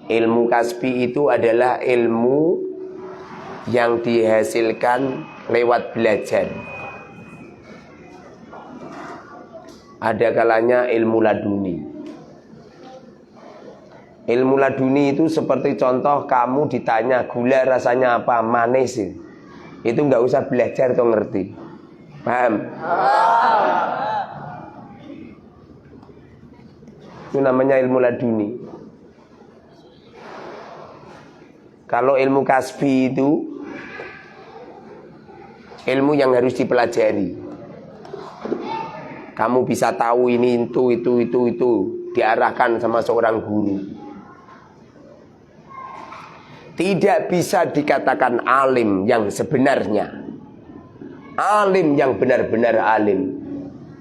Ilmu kasbi itu adalah ilmu yang dihasilkan lewat belajar. Ada kalanya ilmu laduni. Ilmu laduni itu seperti contoh kamu ditanya gula rasanya apa, manis. Itu nggak usah belajar atau ngerti. Paham? Itu namanya ilmu laduni. Kalau ilmu kasbi itu ilmu yang harus dipelajari. Kamu bisa tahu ini itu diarahkan sama seorang guru. Tidak bisa dikatakan alim yang sebenarnya, alim yang benar-benar alim,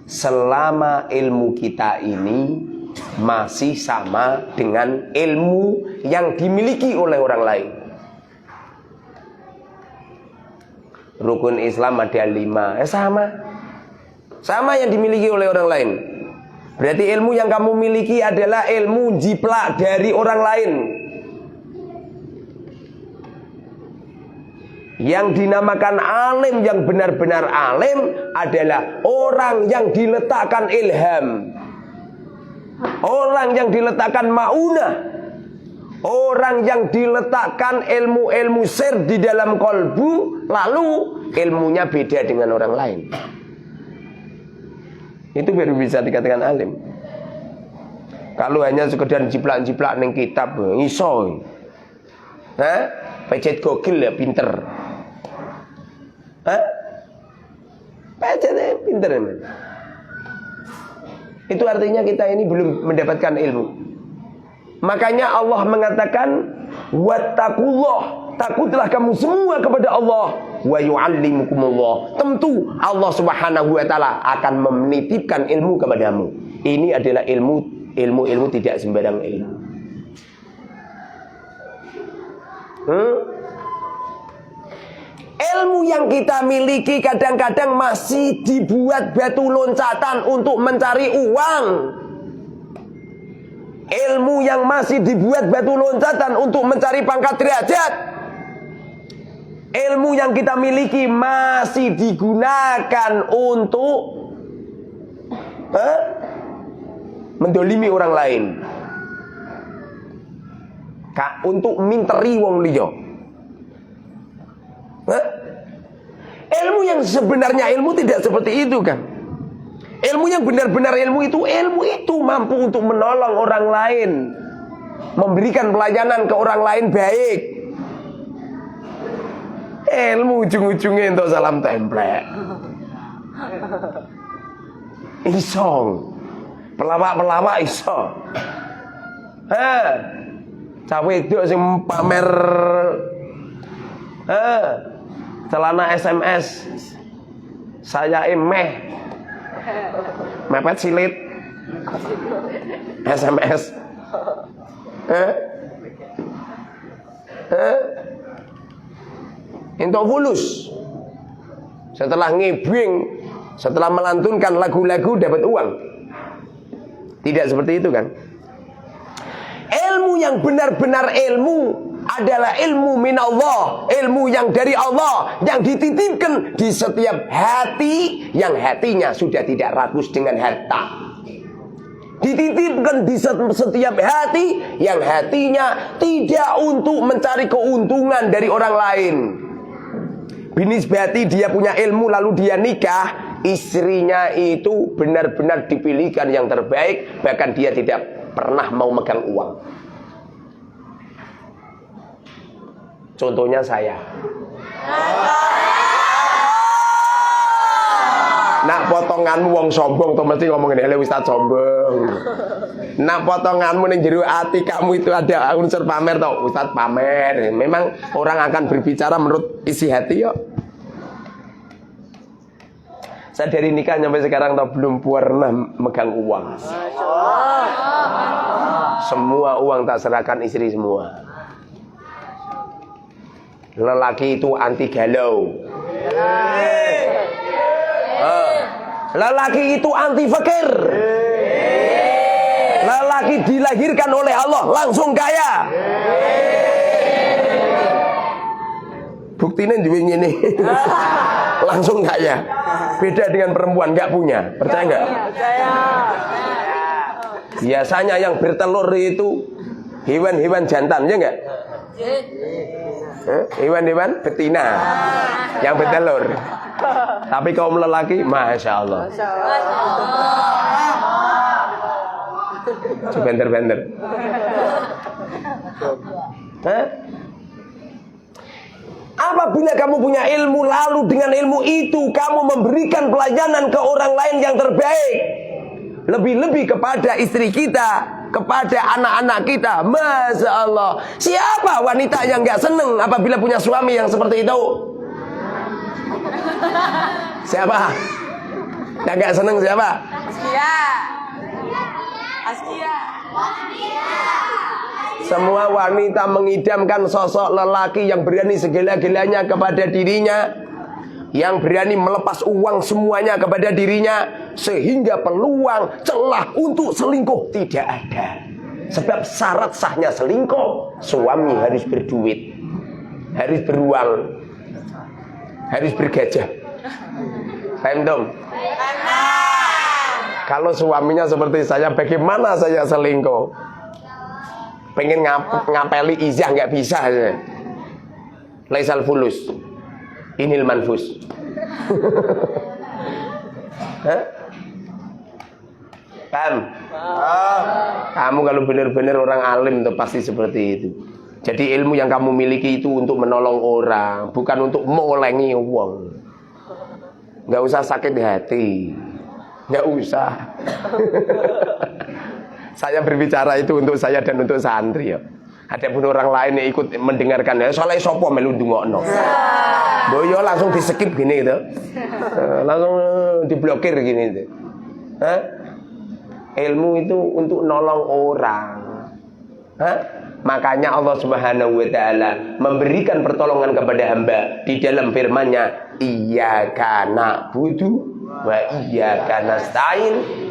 selama ilmu kita ini masih sama dengan ilmu yang dimiliki oleh orang lain. Rukun Islam ada 5, sama yang dimiliki oleh orang lain. Berarti ilmu yang kamu miliki adalah ilmu jiplak dari orang lain. Yang dinamakan alim yang benar-benar alim adalah orang yang diletakkan ilham, orang yang diletakkan maunah, orang yang diletakkan ilmu-ilmu sir di dalam kolbu, lalu ilmunya beda dengan orang lain. Itu baru bisa dikatakan alim. Kalau hanya sekedar jiplak-jiplak neng kitab, iso. Pecet Google ya pinter. Pecetnya pinter ya. Itu artinya kita ini belum mendapatkan ilmu. Makanya Allah mengatakan wattaqullah, takutlah kamu semua kepada Allah, wa yu'allimukumullah. Tentu Allah Subhanahu wa taala akan menitipkan ilmu kepadamu. Ini adalah ilmu tidak sembarang ilmu. Ilmu yang kita miliki kadang-kadang masih dibuat batu loncatan untuk mencari uang. Ilmu yang masih dibuat batu loncatan untuk mencari pangkat derajat. Ilmu yang kita miliki masih digunakan untuk mendolimi orang lain, untuk minteri wong liya. Ilmu yang sebenarnya ilmu tidak seperti itu kan. Ilmu yang benar-benar ilmu itu mampu untuk menolong orang lain, memberikan pelayanan ke orang lain baik. Ilmu ujung-ujungnya untuk salam templek. Iso. Pelawak-pelawak iso. Cawe itu sing pamer celana SMS. Saya mepet silit SMS. Entuk fulus. Setelah ngebing, setelah melantunkan lagu-lagu dapat uang. Tidak seperti itu kan? Ilmu yang benar-benar ilmu adalah ilmu minallah, ilmu yang dari Allah, yang dititipkan di setiap hati, yang hatinya sudah tidak rakus dengan harta. Dititipkan di setiap hati, yang hatinya tidak untuk mencari keuntungan dari orang lain. Binisbati dia punya ilmu lalu dia nikah, istrinya itu benar-benar dipilihkan yang terbaik, bahkan dia tidak pernah mau megang uang. Contohnya saya. Nak potonganmu wong sombong tuh mesti ngomongin ele Ustaz sombong. Nak potonganmu ning jero ati kamu itu ada unsur pamer toh, Ustaz pamer. Memang orang akan berbicara menurut isi hati yo. Saya dari nikah sampai sekarang toh belum pernah megang uang. Semua uang tak serahkan istri semua. Lelaki itu anti galau. Lelaki itu anti fakir. lelaki dilahirkan oleh Allah langsung kaya. Buktinya juga ini langsung kaya. Beda dengan perempuan nggak punya. Percaya nggak? Biasanya yang bertelur itu hewan-hewan jantan, ya enggak? Hewan-hewan betina yang bertelur. Tapi kaum lelaki, masya Allah. Bender-bender. Apabila kamu punya ilmu, lalu dengan ilmu itu kamu memberikan pelayanan ke orang lain yang terbaik, lebih-lebih kepada istri kita, kepada anak-anak kita, masya Allah. Siapa wanita yang gak seneng apabila punya suami yang seperti itu? Siapa? Yang gak seneng siapa? Askia. Semua wanita mengidamkan sosok lelaki yang berani segala-galanya kepada dirinya, yang berani melepas uang semuanya kepada dirinya, sehingga peluang celah untuk selingkuh tidak ada. Sebab syarat sahnya selingkuh, suami harus berduit, harus beruang, harus bergajah. Paham dong? Kalau suaminya seperti saya, bagaimana saya selingkuh? Pengen ngapeli izah nggak bisa. Laisal fulus, inil manfus. Paham? Kamu kalau benar-benar orang alim itu pasti seperti itu. Jadi ilmu yang kamu miliki itu untuk menolong orang, bukan untuk mengolengi uang. Nggak usah sakit hati, nggak usah. Saya berbicara itu untuk saya dan untuk santri ya. Ada pun orang lain yang ikut mendengarkan, ya soalnya sopo melu ndongakno. Boyo langsung di-skip gini gitu. Langsung diblokir gini gitu. Ilmu itu untuk nolong orang. Makanya Allah Subhanahu wa taala memberikan pertolongan kepada hamba di dalam firman-Nya, iyyaka na'budu wa iyyaka nasta'in.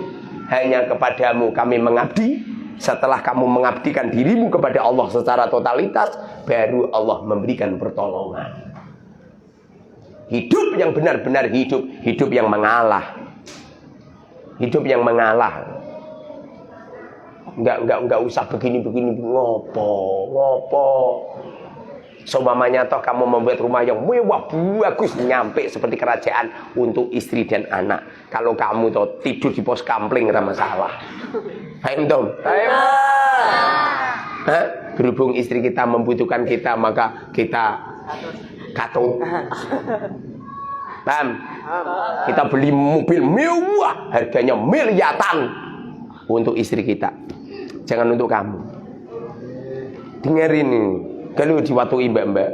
Hanya kepadamu kami mengabdi. Setelah kamu mengabdikan dirimu kepada Allah secara totalitas, baru Allah memberikan pertolongan. Hidup yang benar-benar hidup, hidup yang mengalah. Hidup yang mengalah. Enggak usah begini-begini, ngopo. Seumpamanya toh kamu membuat rumah yang mewah, bagus, nyampe seperti kerajaan untuk istri dan anak. Kalau kamu toh tidur di pos kampling, tidak masalah. Paham dong? Berhubung istri kita membutuhkan kita, maka kita katut. Paham? Kita beli mobil mewah, harganya miliaran untuk istri kita. Jangan untuk kamu. Dengerin ini. Kalau diwatui mbak-mbak.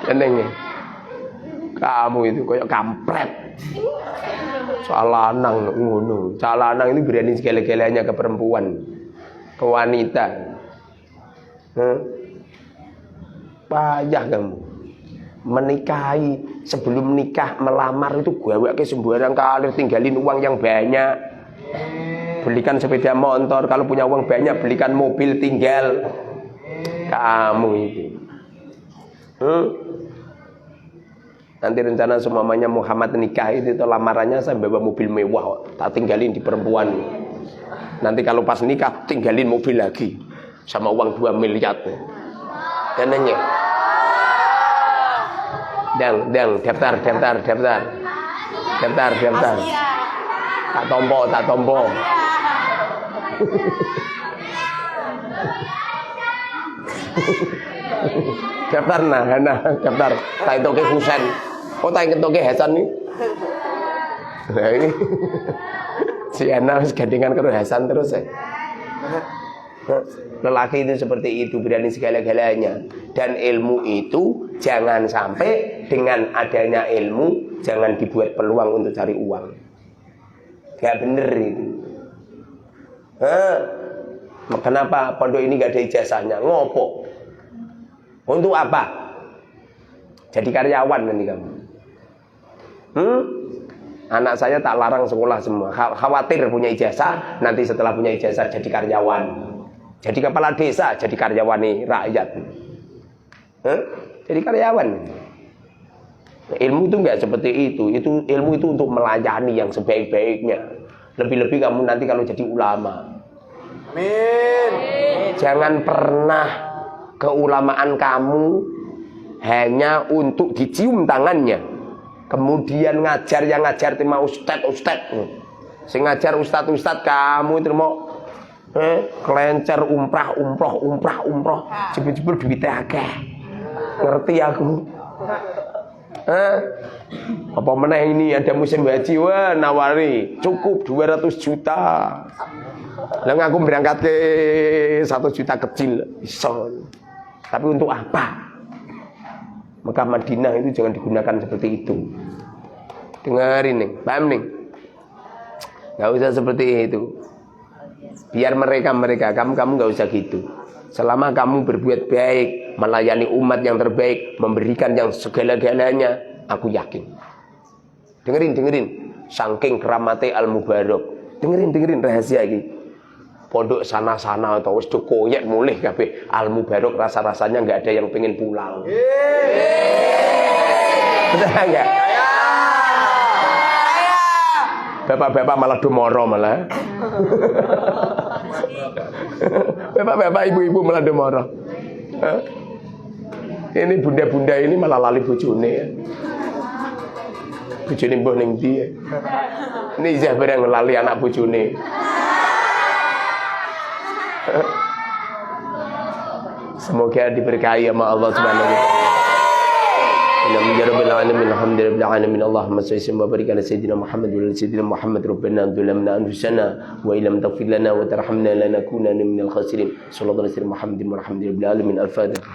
Enengnya. Kamu itu kayak kampret. Soal lanang ngono. Soal lanang itu berani segala-galanya ke perempuan, ke wanita. Payah kamu. Menikahi, sebelum nikah melamar itu gawe ke sembarang kali, tinggalin uang yang banyak. Belikan sepeda motor, kalau punya uang banyak belikan mobil tinggal. Kamu itu. Nanti rencana semuanya Muhammad nikah itu lamarannya saya bawa mobil mewah, tak tinggalin di perempuan. Nanti kalau pas nikah tinggalin mobil lagi sama uang 2 miliar. Dananya. Daftar. Tak tompo. Daftar daftar. Tak itoke Husain. Oh tak itoke Hasan nih. Nah ini si Ana harus gandengan karo Hasan terus ya. Lelaki itu seperti itu, berani segala-galanya. Dan ilmu itu jangan sampai dengan adanya ilmu jangan dibuat peluang untuk cari uang. Gak bener itu. Kenapa pondok ini gak ada ijazahnya? Ngopo? Untuk apa? Jadi karyawan nanti kamu. Anak saya tak larang sekolah semua. Khawatir punya ijazah, nanti setelah punya ijazah jadi karyawan. Jadi kepala desa, jadi karyawan nih rakyat. Jadi karyawan. Ilmu itu enggak seperti itu. Ilmu itu untuk melayani yang sebaik-baiknya. Lebih-lebih kamu nanti kalau jadi ulama. Amin. Jangan pernah keulamaan kamu hanya untuk dicium tangannya. Kemudian ngajar yang ngajar terima ustad. Sing ngajar ustad kamu terima kelencer umrah. Jebul duitnya akeh. Ngerti aku. Apa meneh ini ada musim haji, wah nawari cukup 200 juta. Lah aku berangkat ke 1 juta kecil iso. Tapi untuk apa? Mekah Madinah itu jangan digunakan seperti itu. Dengerin nih, paham nih? Gak usah seperti itu. Biar mereka kamu gak usah gitu. Selama kamu berbuat baik, melayani umat yang terbaik, memberikan yang segala-galanya, aku yakin. Dengerin. Saking keramate Al-Mubarak. Dengerin rahasia ini. Pondok sana-sana atau wis koyek mulih kabeh. Al-Mubarak rasa-rasanya enggak ada yang pengen pulang. Betul enggak? Bapak-bapak malah domoro malah. Bapak-bapak, ibu-ibu malah domoro. Ini bunda-bunda ini malah lali bojone ya. Bojone mbah ning ndi ya. Ini izah bareng lali anak bojone. Semoga diberkahi sama Allah Subhanahu wa taala. Alhamdulillahirabbil alamin alhamdulillahil alamin Allahumma shalli wa barik ala sayyidina Muhammad wa ala sayyidina Muhammad rabbana dhalamna anfusana wa illam taghfir lana wa tarhamna lanakunanna minal khasirin sallallahu alaihi wa sallam Muhammadin wa alhamdulillahil alamin al-fatihah.